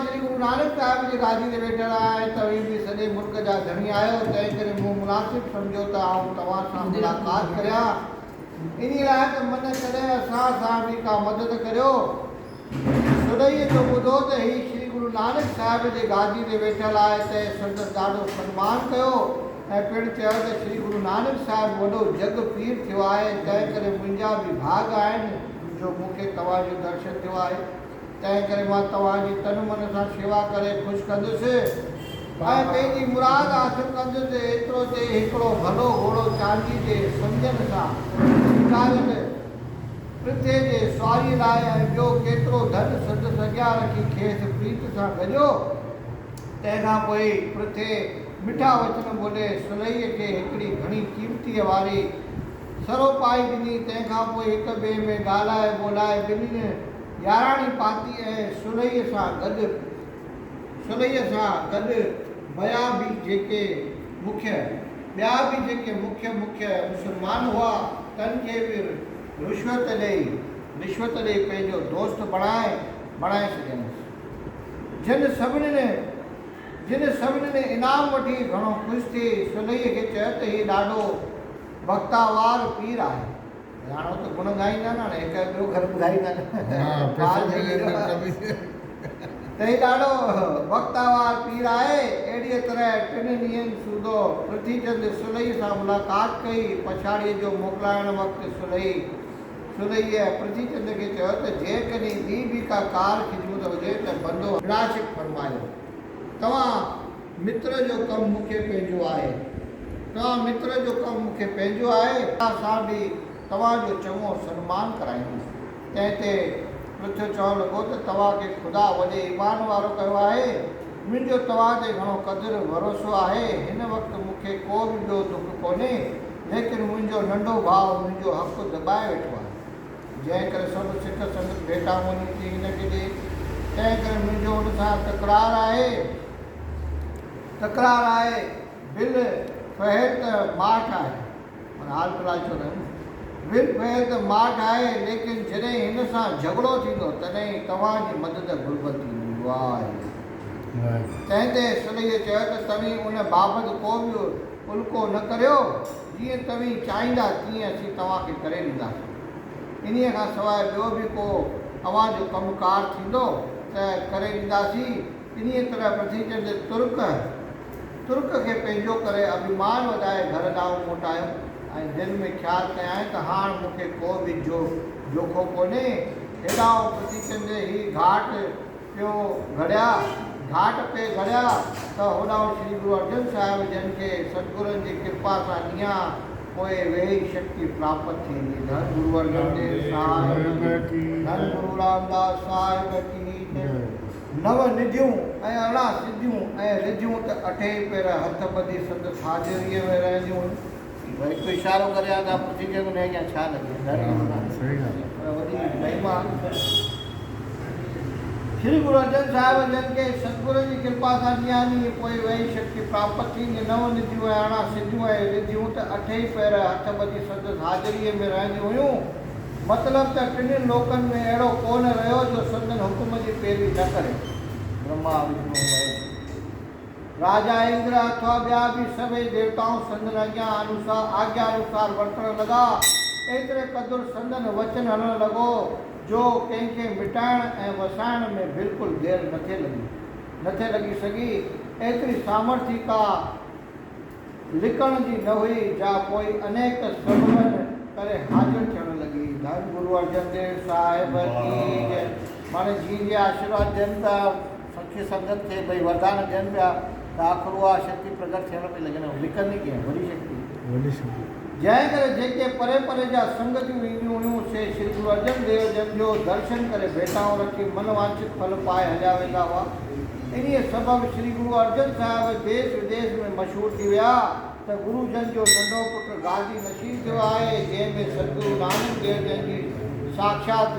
श्री गुरु नानक साहिब जी गादी ते वेठल आहियां तव्हीं बि सॼे मुल्क जा धणी आहियो, तंहिं करे मूं मुनासिब सम्झो त आउं तव्हां सां मुलाक़ात करियां। इन लाइ त मन करे असां सां बि का मदद करियो। सुरईअ जो ॿुधो त ही श्री गुरु नानक साहिब जे गादी ते वेठल आहे त संदसि ॾाढो सन्मान कयो ऐं पिणु चयो त श्री गुरु नानक साहिब वॾो जग पीर थियो आहे, तंहिं करे मुंहिंजा बि भाग आहिनि जो मूंखे तव्हांजो दर्शन थियो आहे। तंहिं करे मां तव्हांजी तन मन सां शेवा करे ख़ुशि कंदुसि ऐं पंहिंजी मुराद हासिल कंदुसि। एतिरो ते हिकिड़ो भलो घोड़ो चांदी जे संजन सां निकालियल पृथ्वी जे सवारी लाइ ऐं ॿियो केतिरो धन संदसि अॻियां रखी खेसि प्रीत सां गॾियो। तंहिंखां पोइ पृथ्वी मिठा वचन ॿोले सुरईअ खे हिकिड़ी घणी क़ीमतीअ वारी सरो पाई ॾिनी। तंहिंखां पोइ हिक ॿिए में ॻाल्हाए ॿोलाए ॿिन्हिनि याराणी पाती ऐं सुरईअ सां गॾु ॿिया बि जेके मुख्य मुस्लमान हुआ तन खे बि रिश्वत ॾेई पंहिंजो दोस्त बणाए छॾियसि। जिन सभिनी इनाम वठी घणो ख़ुशि थी सुरईअ खे चयो त हीउ ॾाढो वक्तावार पीर आहे। हाणे त गुण ॻाईंदा न, हाणे हिकु ॿियो घर ॿुधाईंदा न त हीउ ॾाढो वक्तावार पीर आहे। अहिड़ीअ तरह 3 ॾींहंनि सूदो पृथ्वीचंद सुरईअ सां मुलाक़ात कई। पछाड़ीअ जो मोकिलाइण वक़्तु सुरईअ पृथ्वीचंद खे चयो त जेकॾहिं ॿी बि का कार ख़िदमत हुजे त बंदो विनाशिक फरमायो। तव्हां मित्र जो कमु मूंखे पंहिंजो आहे, असां बि तव्हांजो चङो सन्मान कराईंदुसि। तंहिं ते पृथ्वी चवणु लॻो त तव्हांखे ख़ुदा वॾे ईमान वारो कयो आहे, मुंहिंजो तव्हां ते घणो क़दुरु भरोसो आहे। हिन वक़्तु मूंखे को बि ॿियो दुख कोन्हे, लेकिन मुंहिंजो नंढो भाउ मुंहिंजो हक़ु दॿाए वेठो आहे। जंहिं करे सभु सिक संगत भेटा वञी थी हिनखे ॾे, तंहिं करे मुंहिंजो हुन सां तकरार आहे। बिल फ़हर त माठ आहे, हाल फ़िलहाल चवंदा आहिनि बिल फ़हर त माठ आहे, लेकिन जॾहिं हिन सां झगड़ो थींदो तॾहिं तव्हांजी मदद घुरिबल थींदी आहे। तंहिं ते सुरईअ चयो त तव्हीं उन बाबति को बि उल्को न करियो, जीअं तव्हीं चाहींदा तीअं असीं तव्हांखे करे ॾींदासीं। इन्हीअ खां सवाइ ॿियो बि को अव्हांजो कमुकार थींदो त करे ॾींदासीं। इन्हीअ तरह पृथ्वीचंद तुर्क खे पंहिंजो करे अभिमान वधाए घर ॾांहुं मोटायो ऐं दिलि में ख़्यालु कयां त हाणे मूंखे को बि जोखो कोन्हे। हेॾां पृथ्वीचंद ही घाट पे घड़िया त होॾां श्री गुरु अर्जन साहिब जन खे सतगुरुनि जी कृपा सां ॾींहं पोइ वेही शक्ति प्राप्त थींदी। धन गुरु अर्जन देव साहिब की, धन गुरु रामदास साहिब की। 9 निधियूं ऐं 18 सिद्धियूं ऐं रिधियूं त 8 पेर हथ ॿधी संदसि हाज़िरीअ में रहंदियूं हुयूं। भई हिकु इशारो करे आहे त पृथ्वीचंद में अॻियां छा लॻे, वॾी महिमा। श्री गुरु अर्जन साहिब जन खे सतगुरुनि जी कृपा सां ॾींहं पोइ वेही शक्ति प्राप्त थींदी। 9 निधियूं ऐं 18 सिद्धियूं ऐं रिधियूं त 8 पेर हथ ॿधी संदसि हाज़िरीअ में रहंदियूं हुयूं। मतिलबु त 3 लोकनि में अहिड़ो कोन रहियो जो संदन हुकुम जी पैरवी न करे। ब्रह्मा विष्णु राजा इंद्र अथवा ॿिया बि सभई देवताऊं संदन आज्ञा अनुसार वर्तण लॻा। एतिरे क़दुरु संदन वचन हलणु लॻो जो कंहिंखे मिटाइण ऐं वसाइण में बिल्कुलु देरि नथे लॻी सघी। एतिरी सामर्थ्य का लिकण जी न हुई जा पोइ अनेक सबबनि करे हाज़िर थियणु लॻी। धन गुरु अर्जन देव साहिब की जय। माने जी जे आशीर्वाद ॾियनि पिया सखी संगत खे, भई वरदान ॾियनि पिया त आख़िर उहा शक्ति प्रकट थियण पई लॻे न, लिकंदी कीअं वॾी शक्ति। जंहिं करे जेके परे परे जा संगतियूं ईंदियूं हुयूं से श्री गुरु अर्जन देव जन जो दर्शन करे भेटाऊं रखी मन वांछित फल पाए हलिया वेंदा हुआ। इन्हीअ सबबु श्री गुरु अर्जन साहिब देश विदेश में मशहूरु थी विया त गुरु जन जो नंढो पुटु गादी नशीब थियो आहे, जंहिंमें सतगुरु नानक देव जन जी साक्षात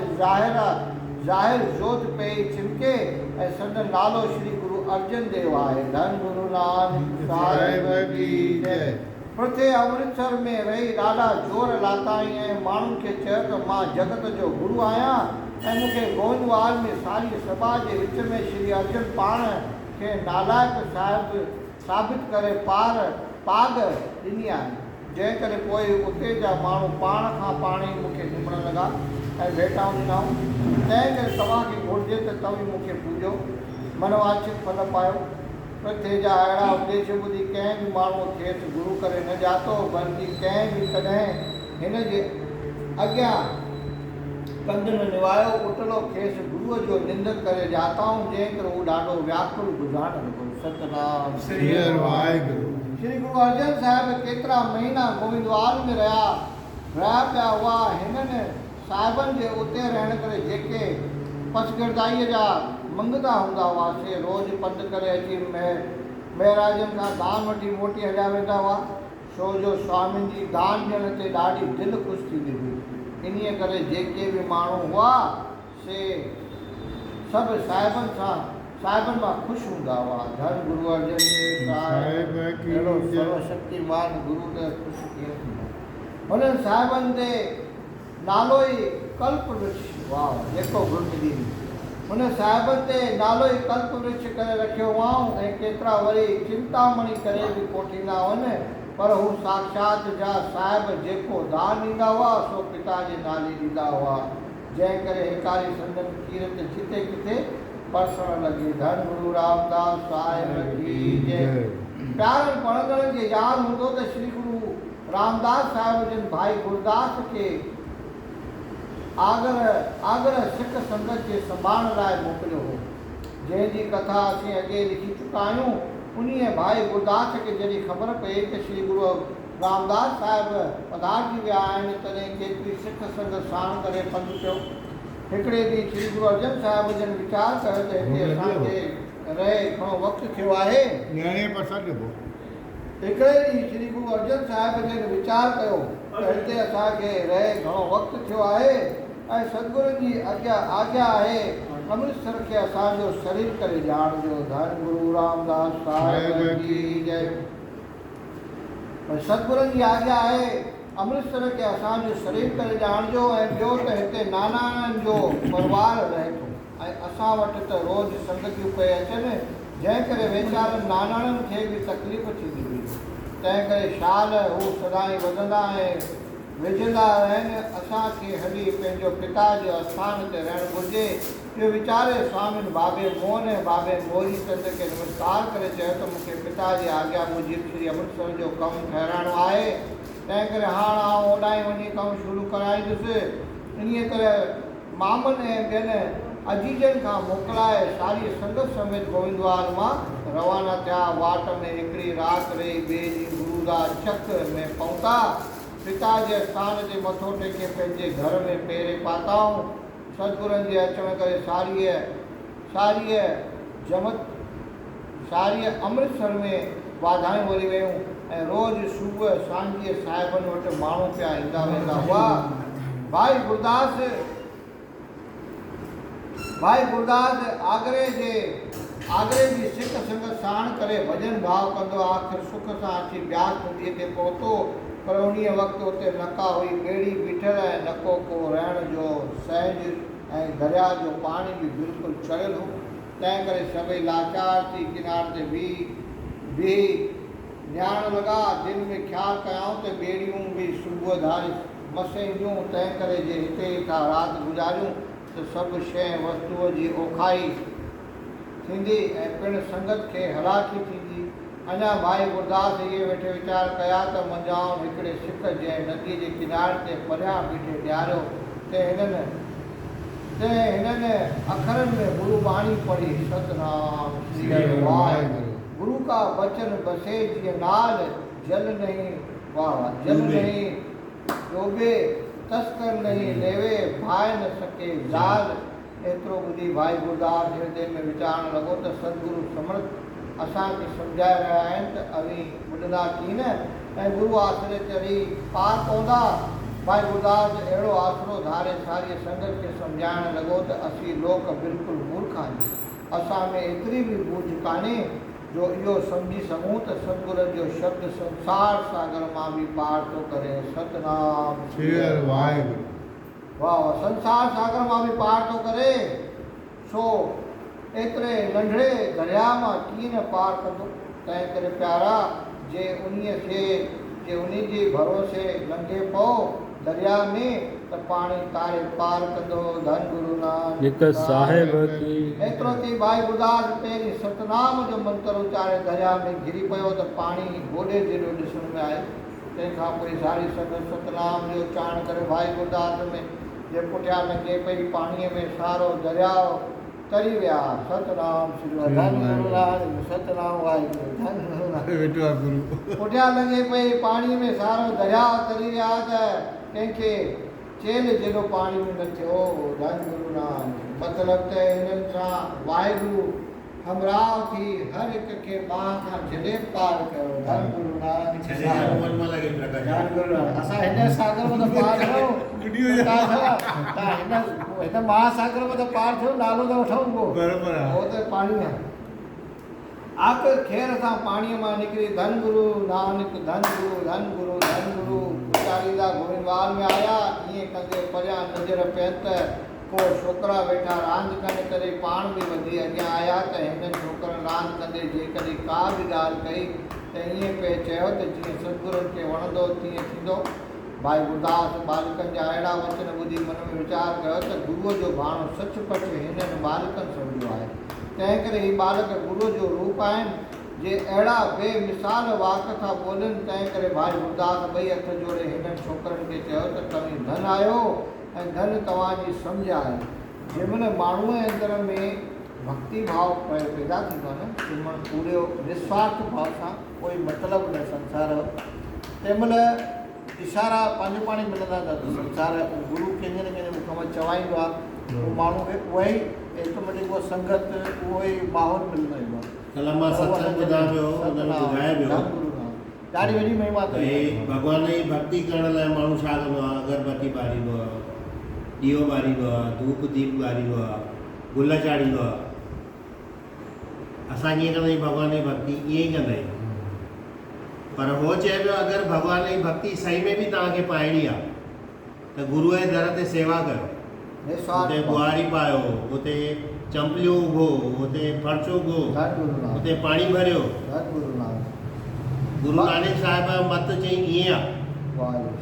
ज़ाहिर जोत पई चिमके ऐं संदन नालो श्री गुरु अर्जन देव आहे। धन गुरु नानक साहिब की जय। पृथ्वी अमृतसर में रही ॾाढा जोर लाताई ऐं माण्हुनि खे चयो त मां जगत जो गुरु आहियां ऐं मूंखे गोविंदवाल में सारी सभा जे विच में श्री अर्जुन पाण खे नालायक साबित करे पाग ॾिनी आहे, जंहिं करे पोइ उते जा माण्हू पाण खां पाण ई मूंखे घुमण लॻा ऐं भेटाऊं ॾिनऊं। तंहिं करे तव्हांखे घुरिजे त तव्हीं मूंखे पूॼो, मनवांछित फल पायो। प्रथे जा अहिड़ा उपदेश ॿुधी कंहिं बि माण्हूअ खेसि गुरू करे न ॼातो, बल्कि कंहिं बि कॾहिं हिन जे अॻियां कंध न निवायो। उटलो खेसि गुरूअ जो निंदक करे ॼाताऊं, जंहिं करे उहो ॾाढो व्याकुल गुज़ारण लॻो। सतनाम श्री वाहिगुरु। श्री गुरु अर्जन साहिब केतिरा महीना गोविंदवाल में रहिया पिया हुआ। हिननि साहिबनि जे उते रहण करे जेके पसगिरदाईअ जा मंगता हूंदा हुआ, से रोज़ पंधु करे अची महराजनि खां दान वठी मोटी हलिया वेंदा हुआ, छो जो स्वामिनि जी दान ॾियण ते ॾाढी दिलि ख़ुशि थींदी हुई। इन्हीअ करे जेके बि माण्हू हुआ से सभु साहिबनि मां ख़ुशि हूंदा हुआ। धन गुरु अर्जन देव साहिब अहिड़ो सर्वशक्तिमान गुरु त ख़ुशि कीअं थींदो। हुननि साहिबनि ते नालो ई कल्प वृक्ष, वाह जेको गुरु मिली, हुन साहिबनि ते नालो ई कल्प वृक्ष करे रखियो हुआऊं। ऐं केतिरा वरी चिंतामणी करे बि कोठींदा हुअनि, पर हू साक्षात जा साहिब जेको दान ॾींदा हुआ सो पिता जे नाले ॾींदा हुआ, जंहिं करे हिकारी संदन कीरत जिते किथे परसण लॻी। धन गुरु रामदास साहिब की जय। प्यारनि पढ़ंदड़नि खे यादि हूंदो त श्री गुरु रामदास साहिब जिन भाई गुरदास खे आगर सिख संगत जे संभालण लाइ मोकिलियो हो, जंहिंजी कथा असीं अॻे लिखी चुका आहियूं। उन्हीअ भाई गुरदास खे जॾहिं ख़बर पई त श्री गुरु रामदास साहिब पधारजी विया आहिनि, तॾहिं केतिरी सिख संगत साण करे पंधु पियो। हिकिड़े ॾींहुं श्री गुरु अर्जन साहिब जन वीचार कयो त हिते असांखे रहे घणो वक़्तु थियो आहे। हिकिड़े ॾींहुं श्री गुरु अर्जन साहिब जन वीचार कयो त हिते असांखे रहे घणो वक़्तु थियो आहे ऐं सतगुरुनि जी आज्ञा आहे अमृतसर खे असांजो शरीर करे ॼाणजो। धन गुरु रामदास साहिब की जय। सतगुरुनि जी आज्ञा आहे अमृतसर खे असांजो शरीर करे ॼाणजो। ऐं ॿियो त हिते नानाणनि जो परिवार रहे थो ऐं असां वटि त रोज़ संगतियूं पई अचनि, जंहिं करे वीचारनि नानाणनि खे बि तकलीफ़ थींदी हुई। तंहिं करे शाल हू सदाईं वधंदा ऐं विझंदा आहिनि। असांखे हली पंहिंजो पिता जे आस्थान ते रहणु घुरिजे। इहो वीचारे स्वामिनि बाबे मोहन ऐं बाबे मोरी चंद खे नमस्कार करे चयो त मूंखे पिता जी आज्ञा मूजिबि श्री अमृतसर जो कमु ठहिराइणो आहे, तंहिं करे हाणे आउं होॾां वञी कमु शुरू कराईंदुसि। इन्हीअ तरह मामनि ऐं ॿियनि अजीजनि खां मोकिलाए सारी संगत समेत गोविंदवाल मां रवाना थिया। वाट में हिकिड़ी राति रही ॿिए ॾींहुं गुरुदास चक में पहुता। पिता जे स्थान ते मथो टेके पंहिंजे घर में पेरे पाताऊं। सतगुरुनि जे अचण करे सारीअ अमृतसर में वाधायूं वरी वयूं ऐं रोज़ सुबुह सांझीअ साहिबनि वटि माण्हू पिया ईंदा वेंदा हुआ। भाई गुरदास आगरे जी सिख संगत साण करे भॼन भाव कंदो आख़िर सुख सां अची ब्यास नदीअ ते पहुतो, पर उन्हीअ वक़्तु उते नका हुई ॿेड़ी बीठल ऐं नको को रहण जो सहज ऐं दरिया जो पाणी बि बिल्कुलु चढ़ियल हो। तंहिं करे सभई लाचार थी किनारे ते बीही निहारण लॻा। दिलि में ख़्यालु कयाऊं त ॿेड़ियूं बि सुबुह धारी मसे ईंदियूं, तंहिं करे जे हिते था राति गुज़ारियूं त सभु शइ वस्तुअ जी ओखाई थींदी ऐं पिणु संगत खे हलाकी थींदी। अञा भाई गुरदास इहे वेठे वीचार कया त मंझाउं हिकिड़े सिख जंहिं नदीअ जे किनारे ते परियां बीठे ॾियारियो ते हिननि अखरनि में गुरु वाणी पढ़ी। सतनाम श्री वाहिगुरु। गुरु का वचन बसे जिय नाल, जल नहीं जल नहीं डोबे, तस्कर नहीं लेवे, भाए न सके जाल। एतिरो ॿुधी भाई गुरदास हृदय में वीचारणु लॻो त सतगुरु समर्थ असांखे सम्झाए रहिया आहिनि त अवी ॿुधंदा कीअं न ऐं गुरु आसरे चढ़ी पार पवंदा। भाई गुरदास अहिड़ो आसरो धारे सारी संगत खे सम्झाइणु लॻो त असीं लोक बिल्कुलु मूर्ख आहियूं। असां में एतिरी बि बूझ कान्हे जो इहो सम्झी सघूं त सतगुरनि जो शब्द संसार सागर मां बि पार थो करे। सतनाम श्री वाहिगुरु। वाह वाह संसार सागर मां बि पार थो करे सो एतिरे नंढड़े दरिया मां कीअं न पार कंदो। तंहिं करे प्यारा जे उन्हीअ खे जे उन्ही जे भरोसे लंघे पओ दरिया में त पाणी तारे पार कंदो। धन गुरु नानक साहिब की। एतिरो थी भाई गुरदास पहिरीं सतनाम जो मंत्र उचारे दरिया में घिरी पियो त पाणी गोॾे जेॾो ॾिसण में आयो। तंहिंखां पोइ सारी संगत सतनाम जो उचारण करे भाई गुरदास में जे पुठियां लंघे पई पाणीअ में सारो दरियाओ तरी विया। सतनाम श्री धन गुरु नानक सतनाम वाहिगुरु धन गुरु नानक। पुठियां लंघे पई पाणीअ में सारो दरियाओ तरी विया त कंहिंखे चेल जेॾो पाणी में न थियो। धन गुरु नानक मतिलबु त हिननि सां वाहिगुरु हमराह थी हर हिक खे बाह खां झले पार कयो। धन गुरु नानक धन गुरु नानक। असां हिन सागर में त पार थियो हिन महासागर में त पार थियो नालो त वठूं पोइ उहो त पाणी आहे। आख़िर खेर सां पाणीअ मां निकिरी धन गुरु नानक धन गुरु धन गुरु धन गुरु उचारींदा गोविंदवाल में आया। ईअं कंदे परियां नज़र पियनि त को छोकिरा वेठा रांदि कनि करे पाण बि वधी अॻियां आया त हिननि छोकिरनि रांदि कंदे जेकॾहिं का बि ॻाल्हि कई त ईअं पिए चयो त जीअं सतगुरुनि खे वणंदो तीअं थींदो। भाई गुरदास बालकनि जा अहिड़ा वचन ॿुधी मन में वीचार कयो त गुरूअ जो भाणो सचपच हिननि बालकनि सम्झो आहे। तंहिं करे ही बालक गुरूअ जो रूप आहिनि जे अहिड़ा बेमिसाल वाक था ॿोलनि। तंहिं करे भाई गुरदास ॿई हथ जोड़े हिननि छोकिरनि खे चयो त तव्हीं धन आहियो ऐं धन तव्हांजी सम्झ आहे। जंहिंमहिल माण्हूअ जे अंदर में भक्ति भाव पैदा थींदो आहे न तंहिंमहिल पूरे निस्वार्थ भाव सां कोई मतिलबु न संसार जो तंहिंमहिल इशारा पंहिंजो पाण ई मिलंदा था त संसार गुरू कंहिंजे न कंहिंजे मुख मां चवाईंदो आहे उहो माण्हू खे उहो ई ऑटोमेटिक उहा संगत उहो ई माहौल मिलंदो ईंदो आहे। ॾाढी वॾी महिमा अथई। भॻवान जी भक्ति करण लाइ माण्हू छा कंदो आहे अगरबत्ती ॿारींदो आहे ॾीओ ॿारींदो आहे धूप दीप ॿारींदो आहे गुल चाढ़ींदो आहे। असां कीअं कंदा आहियूं भॻवान जी भक्ति ईअं ई कंदा आहियूं। पर हो चए पियो अगरि भॻवान जी भक्ति सही में बि तव्हांखे पाइणी आहे त गुरूअ जे दर ते सेवा कयो। हुते ॿुहारी पायो हुते चंपलियूं उघो हुते फर्श उघो हुते पाणी भरियो। गुरु नानक साहिब मत चई ईअं आहे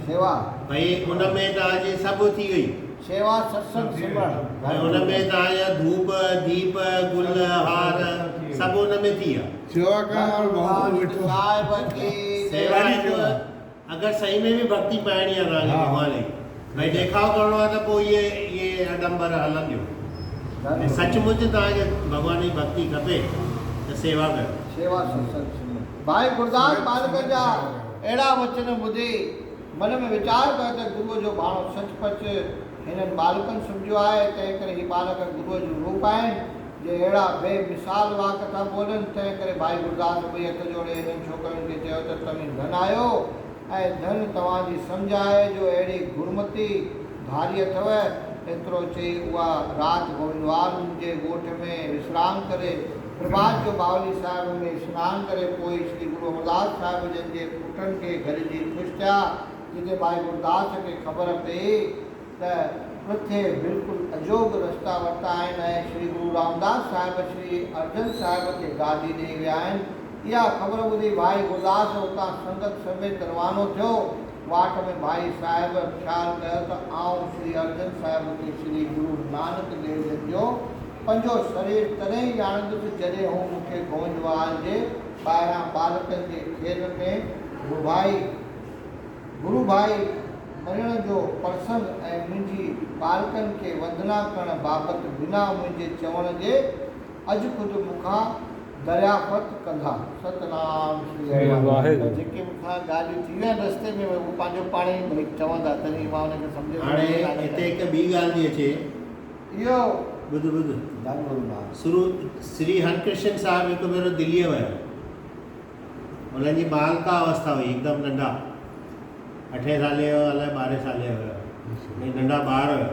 सेवा भई उन में तव्हांजी सभु थी वई सेवा सत्संग सिमरन ऐं हुन में तव्हांजा धूप दीप गुल हार सभु हुन में थी विया। अगरि सही में बि भक्ति पाइणी आहे तव्हांखे भॻवान जी भई ॾेखाव करिणो आहे त पोइ इहे अडंबर हलंदियूं। सचमुच तव्हांखे भॻवान जी भक्ति खपे त सेवा कयो। सेवा सत्संग भाई गुरदास बालक जा अहिड़ा वचन ॿुधी मन में वीचार कयो त गुरूअ जो भाणो सचपच हिननि बालकनि सम्झो आहे। तंहिं करे ही बालक गुरूअ जो रूप आहिनि जे अहिड़ा बेमिसाल वाक था ॿोलनि। तंहिं करे भाई गुरदास ॿई हथ जोड़े हिननि छोकिरनि खे चयो त तव्हीं धन आहियो ऐं धन तव्हांजी सम्झ आहे जो अहिड़ी गुरमती धारी अथव। एतिरो चई उहा राति गोविंदवाल जे ॻोठ में विश्राम करे प्रभात जो बावली साहिब में सनानु करे पोइ श्री गुरु अमरदास साहिब जन जे पुटनि खे घर जी ख़ुशि थिया। जिते भाई गुरदास खे ख़बर पई त किथे बिल्कुलु अजोग रस्ता वरिता आहिनि ऐं श्री गुरु रामदास साहिब श्री अर्जन साहिब खे गादी ॾेई विया आहिनि। इहा ख़बर ॿुधी भाई गुरदास उतां संगत समेत रवानो थियो। वाट में भाई साहिब ख़्यालु कयो त आउं श्री अर्जन साहिब खे श्री गुरु नानक देव जन जो पंहिंजो शरीर तॾहिं ई ॼाणंदुसि जॾहिं हू मूंखे गोविंदवाल जे ॿाहिरां बालकनि जे खेल में गुरू भाई मञण जो प्रसंग ऐं मुंहिंजी बालकनि खे वंदना करण बाबति बिना मुंहिंजे चवण जे अॼु ख़ुदि मूंखां दरियाफ़त कंदा। सतनाम श्री वाहिगुरु। जेके मूंखां ॻाल्हियूं थी विया रस्ते में उहो पंहिंजो पाण ई चवंदा तॾहिं मां हुनखे सम्झो। हाणे हिते हिकु ॿी ॻाल्हि थी अचे इहो ॿुध श्री हरकृष्ण साहिब हिकु भेरो दिल्लीअ विया। हुननि जी बालका अवस्था हुई हिकदमि नंढा 8 साले जो अलाए 12 साले जो हुयो। नंढा ॿार हुया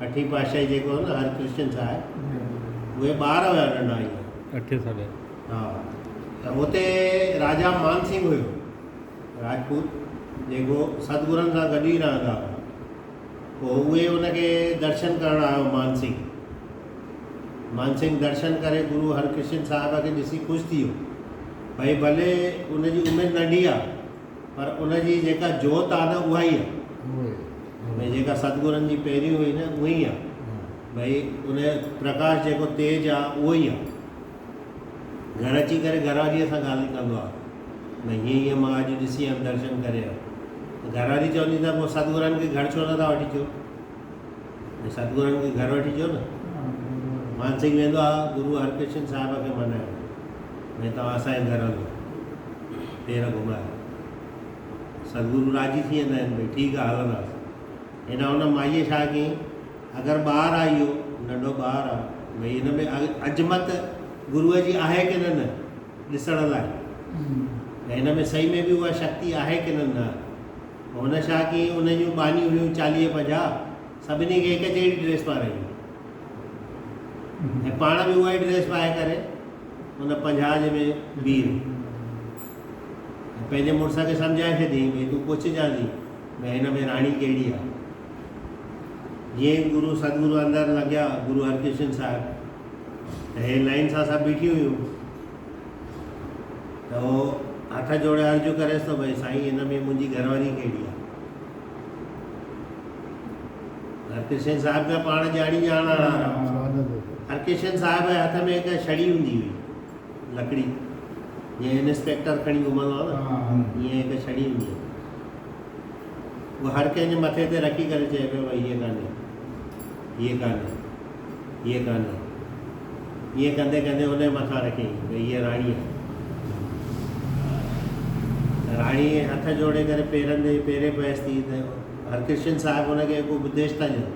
8हीं पातशाही जेको हो न हरकृष्ण साहिब उहे ॿार हुया नंढा ईअं 8 साले। हा त हुते राजा मान सिंह हुयो राजपूत जेको सतगुरनि सां गॾु ई रहंदा हुआ। पोइ उहे उनखे दर्शन करणु आयो मानसिंह दर्शन करे गुरु हरकृष्ण साहिब खे ॾिसी ख़ुशि थी वियो भई भले उनजी उमिरि नंढी आहे पर उनजी जेका जोत आहे न उहा ई आहे भई जेका सतगुरनि जी पहिरीं हुई न उहा ई आहे भई उन प्रकाश जेको तेज आहे उहो ई आहे। घर अची करे घरवारीअ सां ॻाल्हि कंदो आहे भई हीअं हीअं मां अॼु ॾिसी आयुमि दर्शन करे आयो। घरवारी चवंदी त पोइ सतगुरनि खे घर छो नथा वठी अचो भई सतगुरनि खे घर वठी अचो न। मानसिंह वेंदो आहे गुरु हरकृष्ण साहिब खे मनायो भई तव्हां असांजे घर हलो पेर घुमायो। सतगुरु राज़ी थी वेंदा आहिनि भई ठीकु आहे हलंदासीं। हिन हुन माईअ छा कयईं अगरि ॿारु आहे इहो नंढो ॿारु आहे भई हिन में अजमत गुरूअ जी आहे की न ॾिसण लाइ हिन में सही में बि उहा शक्ति आहे की न। हुन छा कयईं उन जूं बानियूं हुयूं 40-50 सभिनी खे हिकु जहिड़ी ड्रेस पाराई ऐं पाण बि उहा ई ड्रेस पाए करे उन 50 जे में बीह पंहिंजे मुड़ुस खे सम्झाए छॾियईं भई तूं पुछजांइ भई हिन में राणी कहिड़ी आहे। जीअं गुरु सतगुरु अंदरि लॻिया गुरु हरकृष्ण साहिब त हे लाइन सां सभु बीठी हुयूं त उहो हथ जोड़े अर्ज़ु करेसि थो भई साईं हिन में मुंहिंजी घरवारी कहिड़ी आहे। हरकृष्ण साहिब जा पाण ॼाण हरकृष्ण साहिब जे हथ में हिकु छड़ी हूंदी हुई लकड़ी जीअं इंस्पेक्टर खणी घुमंदो आहे न ईअं हिकु छड़ी हूंदी आहे। उहो हर कंहिंजे मथे ते रखी करे चए पियो भई हीअ कान्हे ईअं कंदे कंदे हुनजे मथां रखियईं भई हीअ राणी आहे। राणी हथ जोड़े करे पेरनि ते पेरे पयसि थी त हरकृष्ण साहिब हुनखे हिकु उपदेश था ॾियनि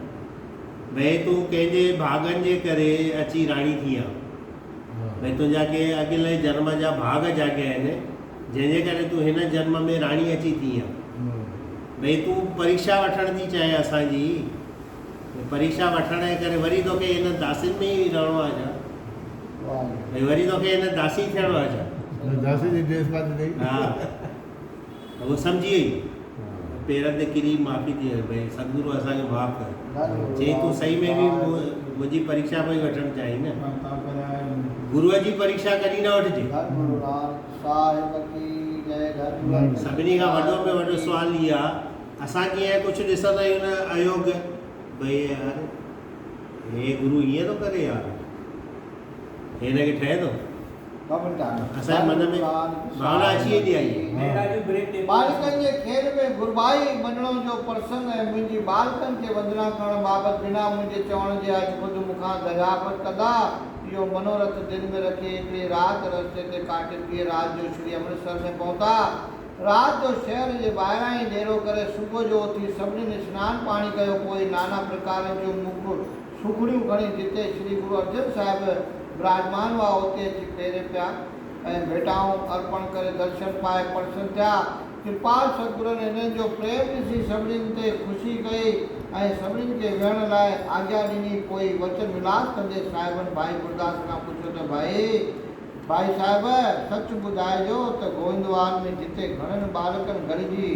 भई तूं कंहिंजे भागनि जे करे अची राणी थी आहे भई तुंहिंजा के अॻिले जन्म जा भाग जाॻिया आहिनि जंहिंजे करे तूं हिन जन्म में राणी अची थी आहे। भई तूं परीक्षा वठण थी चाहे असांजी परीक्षा वठण जे करे वरी तोखे हिन दासियुनि में ई रहणो आहे छा भई वरी तोखे हिन दासी थियणो आहे छा दासी जी ड्रेस पाती थी हा उहो सम्झी वई पेरनि ते किरी माफ़ी थी भई सतगुरु असांखे माफ़ु कर चई तूं सही में बि मुंहिंजी परीक्षा पई वठणु चाहीं न गुरूअ जी परीक्षा कॾहिं न वठिजे। सभिनी खां वॾो में वॾो सुवालु इहो आहे असां कीअं कुझु ॾिसंदा आहियूं न अयोग भई यार हे गुरू ईअं थो करे यार हिनखे ठहे थो असांजे मन में भावना अची वेंदी आहे। बालकनि जे खेल में गुरबाई मञण जो प्रसंग ऐं मुंहिंजी बालकनि खे वंदना करण बाबति बिना मुंहिंजे चवण जे अॼु ख़ुदि मूंखां दरियाफ़त कंदा इहो मनोरथ दिलि में रखी हिकिड़ी राति रस्ते ते काटे ॿिए राति जो श्री अमृतसर में पहुता। राति जो शहर जे ॿाहिरां ई डेरो करे सुबुह जो उथी सभिनीनि सनानु पाणी कयो पोइ नाना प्रकारनि जूं मुकुट सुखड़ियूं खणी जिते श्री गुरु अर्जन साहिब विराजमान हुआ उते अची फेरे पिया ऐं भेटाऊं अर्पण करे दर्शन पाए प्रसन्न थिया। कृपाल सतगुरुनि हिननि जो प्रेम ॾिसी सभिनीनि ते ख़ुशी कई ऐं सभिनीनि खे वेहण लाइ आज्ञा ॾिनी। पोइ वचन विलास कंदे साहिबनि भाई गुरदास खां पुछियो त भाई साहिब सच ॿुधाइजो त गोविंदवाल में जिते घणनि बालकनि गॾिजी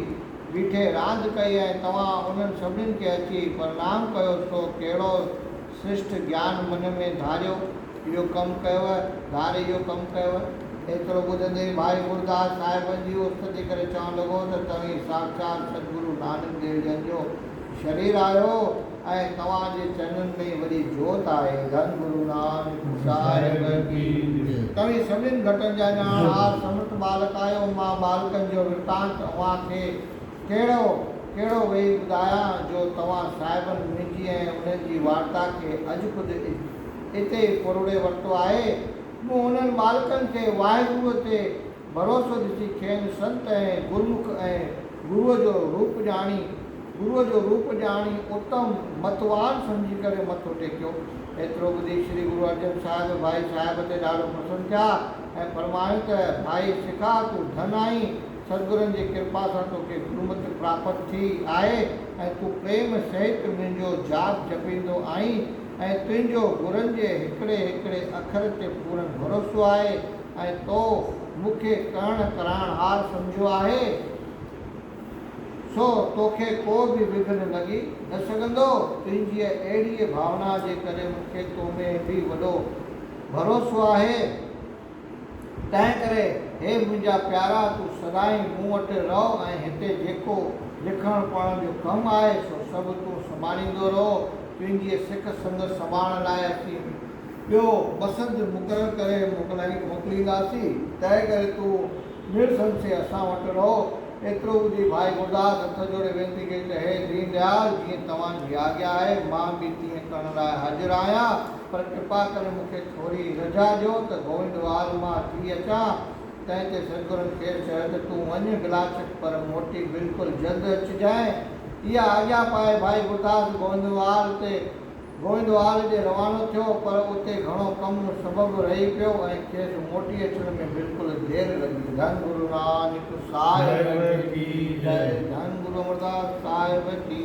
बीठे रांदि कई ऐं तव्हां उन्हनि सभिनीनि खे अची प्रणाम कयो सो कहिड़ो श्रेष्ठ ज्ञान मन में धारियो इहो कमु कयुव। एतिरो ॿुधंदे भाई गुरदास साहिबनि जी उस्तति करे चवणु लॻो त तव्हीं साक्षात सतगुरु नानक देव जन जो शरीर आहियो ऐं तव्हांजे चरणनि में वॾी जोत आहे। धन गुरु नानक साहिब की तव्हीं सभिनीनि घटनि जा ॼाणहार समर्थ बालक आहियो। मां बालकनि जो वृतांत तव्हांखे कहिड़ो वेही ॿुधायां जो तव्हां साहिबनि मुंहिंजी ऐं उन्हनि जी वार्ता खे अॼु ख़ुदि हिते पुरोड़े वरितो आहे। मूं उन्हनि बालकनि खे वाहिगुरूअ ते भरोसो ॾिसी खेनि संत ऐं गुरमुख ऐं गुरूअ जो रूप ॼाणी उत्तम मतवान सम्झी करे मथो टेकियो। एतिरो ॿुधी श्री गुरु अर्जन साहिब भाई साहिब ते ॾाढो प्रसन्न थिया ऐं फरमायो त भाई सिखा तूं धन आई सतगुरनि जी कृपा सां तोखे गुरुमत प्राप्त थी आहे ऐं तूं प्रेम सहित मुंहिंजो जाप जपींदो आहीं ऐं तुंहिंजो गुरनि जे हिकिड़े हिकिड़े अखर ते पूर्ण भरोसो आहे ऐं तो मूंखे करण कराइण हार सम्झो आहे सो तोखे को बि विघ्न लॻी न सघंदो। तुंहिंजी अहिड़ी भावना जे करे मूंखे तो में बि वॾो भरोसो आहे। तंहिं करे हे मुंहिंजा प्यारा, तूं सदाई मूं वटि रहो ऐं हिते जेको लिखण पढ़ण जो कमु आहे सो सभु तूं संभालींदो रहो। तुंहिंजी सिख संगत संभालण लाइ असीं ॿियो बसंत मुक़ररु करे मोकिलींदासीं। तंहिं करे तूं निर्संशय असां वटि रहो। एतिरो ॿुधी भाई गुरदास हथ जोड़े वेनती कई त हे दीन दयाल, जीअं तव्हांजी आज्ञा आहे मां बि तीअं करण लाइ हाज़िर आहियां, पर कृपा करे मूंखे थोरी रजा ॾियो त गोविंदवाल मां थी अचां। तंहिं ते सतगुरनि खे चयो त तूं वञ गिलाचक, पर मोटी बिल्कुलु जल्द अचिजांइ। इहा आज्ञा पाए भाई गुरदास गोविंदवाल जे रवानो थियो, पर उते घणो कमु सबबु रही पियो ऐं खेसि मोटी अचण में बिल्कुलु देरि लॻी। धन गुरु नानक साहिब की जय। धन गुरु अमरदास साहिब की